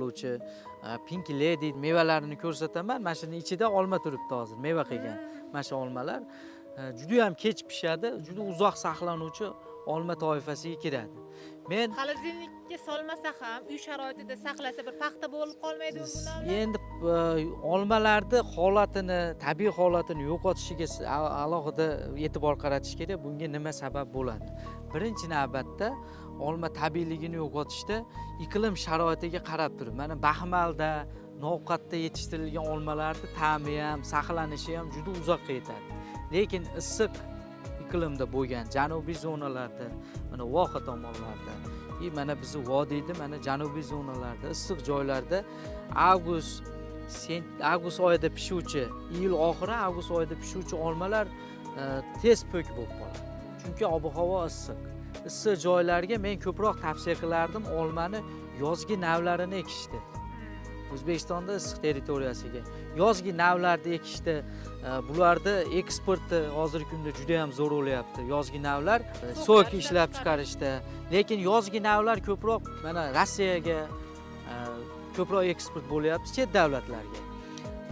Bo'luvchi Pink Lady mevalarini ko'rsataman. Mana shuni ichida olma turibdi hozir, meva qilgan. Mana shu olmalar juda ham kech pishadi, juda uzoq saqlanuvchi olma toifasiga kiradi. Men Xolodilnikka solmasa ham uy sharoitida saqlasa bir paxta bo'lib qolmaydimi bular? endi olmalarni holatini, tabiiy holatini yo'qotishiga alohida e'tibor qaratish kerak. Bunga nima sabab bo'ladi? Birinchi navbatda olma tabiiyligini yo'qotishda iqlim sharoitiga qarab turib, mana Baxmalda novqatda yetishtirilgan olmalarni ta'mi ham, saqlanishi ham juda uzoqqa yetadi. Lekin issiq iqlimda bo'lgan janubiy zonalarda, mana Voha tomonlarda, mana bizni vodiyda, mana janubiy zonalarda, issiq joylarda avgust oyida pishuvchi, iyul oxiri avgust oyida pishuvchi olmalar tez po'k bo'lib qoladi. Chunki ob-havo issiq. Issiq joylarga men ko'proq tavsiya qilardim olmani yozgi navlarini ekishdi. O'zbekistonda issiq territoriyasiga yozgi navlarni ekishdi. Bularda eksporti hozirgi kunda juda ham zo'r bo'lyapti. Yozgi navlar sok ishlab chiqarishda. Lekin yozgi navlar ko'proq mana Rossiyaga ko'proq eksport bo'lyapti, chet davlatlarga.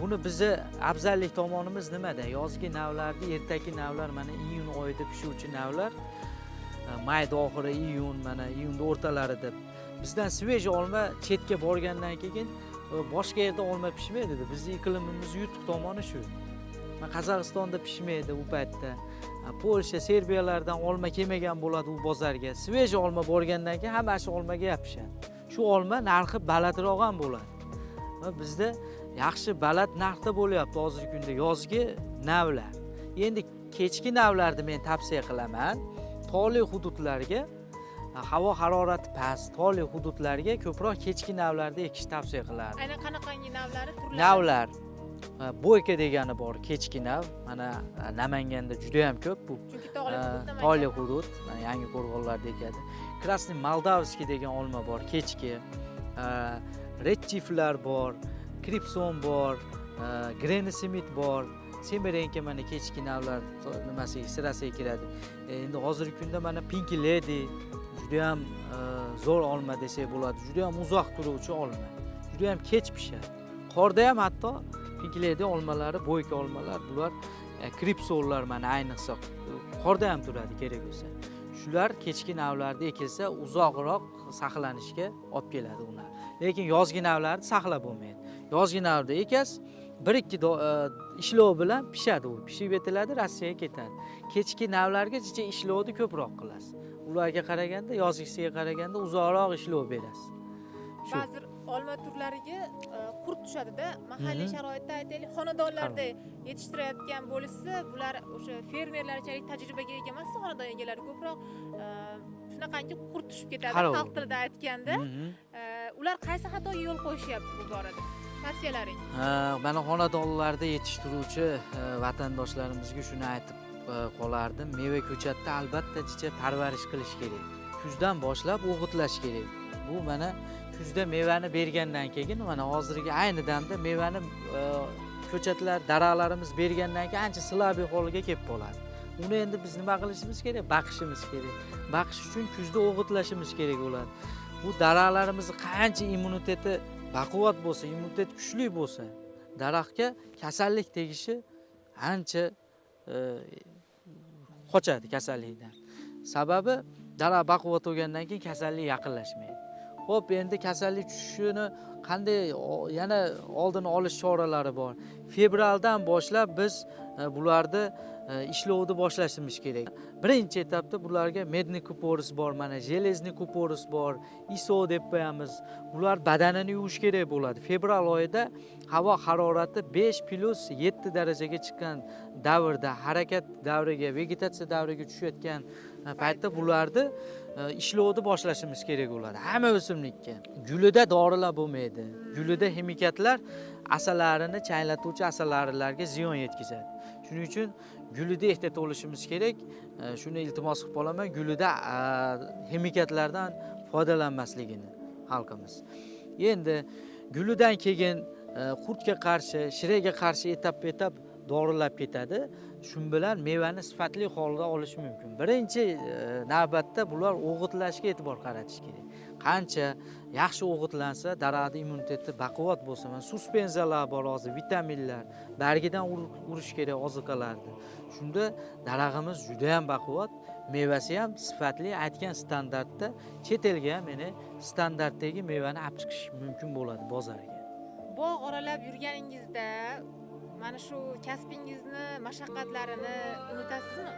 Buni bizni afzallik tomonimiz nimada? Yozgi navlarni, ertaki navlar, mana iyun oyida pishuvchi navlar, mayda oxiri iyun, mana iyunda o'rtalarida bizdan sveji olma chetga borgandan keyin boshqa yerda olma pishmaydi. Bizning iqlimimiz yutuq tomoni shu. Qozog'istonda pishmaydi u paytda. Polsha, Serbiyalardan olma kelmagan bo'ladi u bozorga. Sveji olma borgandan keyin hamma shu olmaga yopishadi. Shu olma narxi balandroq ham bo'ladi. Va bizda yaxshi baland narxda bo'lyapti hozirgi kunda yozgi navlar. Endi kechki navlarni men tavsiya qilaman. Tog'li hududlarga, havo harorati past, tog'li hududlarga ko'proq kechki navlarni ekish tavsiya qilardim. Aynan qanaqangi navlari turlari? Navlar Bo'yka degani bor, kechki nav. Mana Namanganda juda ham ko'p bu. Chunki tog'li Tog'li hudud, yangi qo'rg'onlarda ekadi. Krasniy Moldavskiy degan olma bor, kechki. Redchiflar bor, Kripson bor, Granny Smith bor. Semerenka mana kechki navlar nimasiga, sirasiga kiradi. Endi hozirgi kunda mana Pink Lady juda ham zo'r olma desak bo'ladi. Juda ham uzoq turuvchi olma. Juda ham kech pishadi. Qorda ham hatto Pink Lady olmalari, bo'yka olmalar, bular Kripsonlar mana ayniqsa qorda ham turadi kerak bo'lsa. Shular kechki navlarda ekilsa uzoqroq saqlanishga olib keladi ular. Lekin yozgi navlarni saqlab bo'lmaydi. Yozgi navda ekasiz, 1-2 ishlov bilan pishadi u. Pishib yetiladi, Rossiyaga ketadi. Kechki navlarga jicha ishlovni ko'proq qilasiz. Ularga qaraganda, yozgisiga qaraganda uzoqroq ishlov berasiz. Ba'zi olma turlariga qurt tushadi-da. Mahalliy sharoitda aytaylik, xonadonlarda yetishtirayotgan bo'lsa, bular o'sha fermerlarchalik tajribaga ega emas, xonadon egalari ko'proq shunaqangi qurt tushib ketadi, xalq tilida aytganda. Ular qaysi xatoga yo'l qo'yishyapti bu borada? Tavsiyalaring? Mana xonadonlarda yetishtiruvchi vatandoshlarimizga shuni aytib qolardim. Meva ko'chatda albatta jicha parvarish qilish kerak. Kuzdan boshlab o'g'itlash kerak. Bu mana kuzda mevani bergandan keyin, mana hozirgi ayni damda mevani ko'chatlar, daraxtlarimiz bergandan keyin ancha silabiy holga kelib qoladi. Uni endi biz nima qilishimiz kerak? Baqishimiz kerak. Baqish uchun kuzda o'g'itlashimiz kerak bo'ladi. Bu daraxtlarimizni qancha immuniteti baquvvat bo'lsa, immunitet kuchli bo'lsa, daraxtga kasallik tegishi ancha qochadi kasallikdan. Sababi daraxt baquvvat bo'lgandan keyin kasallik yaqinlashmaydi. Xo'p, endi kasallik tushishini qanday yana oldini olish choralari bor. Fevraldan boshlab biz bularni ishlovni boshlashimiz kerak. Birinchi etapda bularga medniy kuporis bor, mana jelezniy kuporis bor, iso deb qo'yamiz. Bular badanini yuvish kerak bo'ladi. Fevral oyida havo harorati 5+7 darajaga chiqqan davrda, harakat davriga, vegetatsiya davriga tushayotgan paytda bularni ishlovni boshlashimiz kerak bo'ladi. Hamma o'simlikka. Gulida dorilar bo'lmaydi. Gulida ximikatlar asalarini chaylatuvchi asalarilarga ziyon yetkazadi. Shuning uchun gulida ehtiyot bo'lishimiz kerak. Shuni iltimos qilib qolaman, gulida ximikatlardan foydalanmasligini xalqimiz. Endi gulidan keyin qurtga qarshi, shiraga qarshi etap-etap dorilab ketadi. Shun bilan mevani sifatli holda olish mumkin. Birinchi navbatda bular o'g'itlashga e'tibor qaratish kerak. qancha yaxshi o'g'itlansa, daraxtning immuniteti baquvvat bo'lsa, mana suspenziyalar bor hozir, vitaminlar, bargidan urish kerak oziqalarni. Shunda daraxtimiz juda ham baquvvat, mevasi ham sifatli, aytgan standartda, chet elga ham meni standartdagi mevani olib chiqish mumkin bo'ladi bozorga. Bog' oralab yurganingizda mana shu kasbingizni, mashaqqatlarini unutasizmi?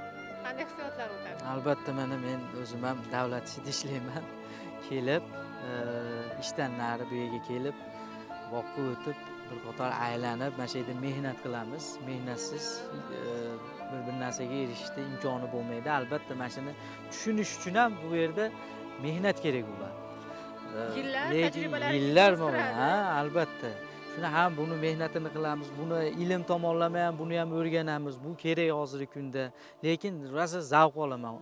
Qanday hissiyotlar o'tadi? Albatta, men o'zim ham davlat ishida ishlayman. Kelib, ishdan nari bu yerga kelib, boqqa o'tib, bir qator aylanib, mana shu yerda mehnat qilamiz. Mehnatsiz bir narsaga erishishda imkoni bo'lmaydi. Albatta, mana shuni tushunish uchun ham bu yerda mehnat kerak bo'ladi. Yillar tajribalaringizni yillar o'stiradi. ha, albatta. Shuni ham buni mehnatini qilamiz, buni ilm tomonlama ham buni ham o'rganamiz. Bu kerak hozirgi kunda. Lekin rosa zavq olaman.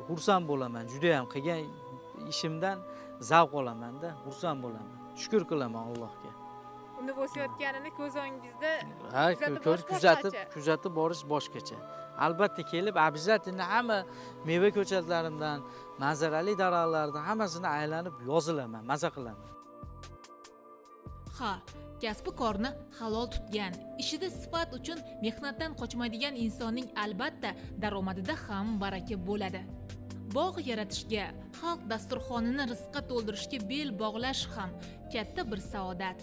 Xursand bo'laman. Juda ham qilgan ishimdan zavq olaman-da, xursand bo'laman. Shukr qilaman Allohga. Unib o'sayotganini ko'z o'ngingizda Ha, kuzatib kuzatib borish boshqacha. Albatta kelib, обязательно hamma meva ko'chatlarimdan, manzarali daraxtlardan hammasini aylanib yozilaman, maza qilaman. Ha, kasbi korni halol tutgan, ishida sifat uchun mehnatdan qochmaydigan insonning albatta daromadida ham baraka bo'ladi. Bog' yaratishga, xalq dasturxonini rizqqa to'ldirishga bel bog'lash ham katta bir saodat.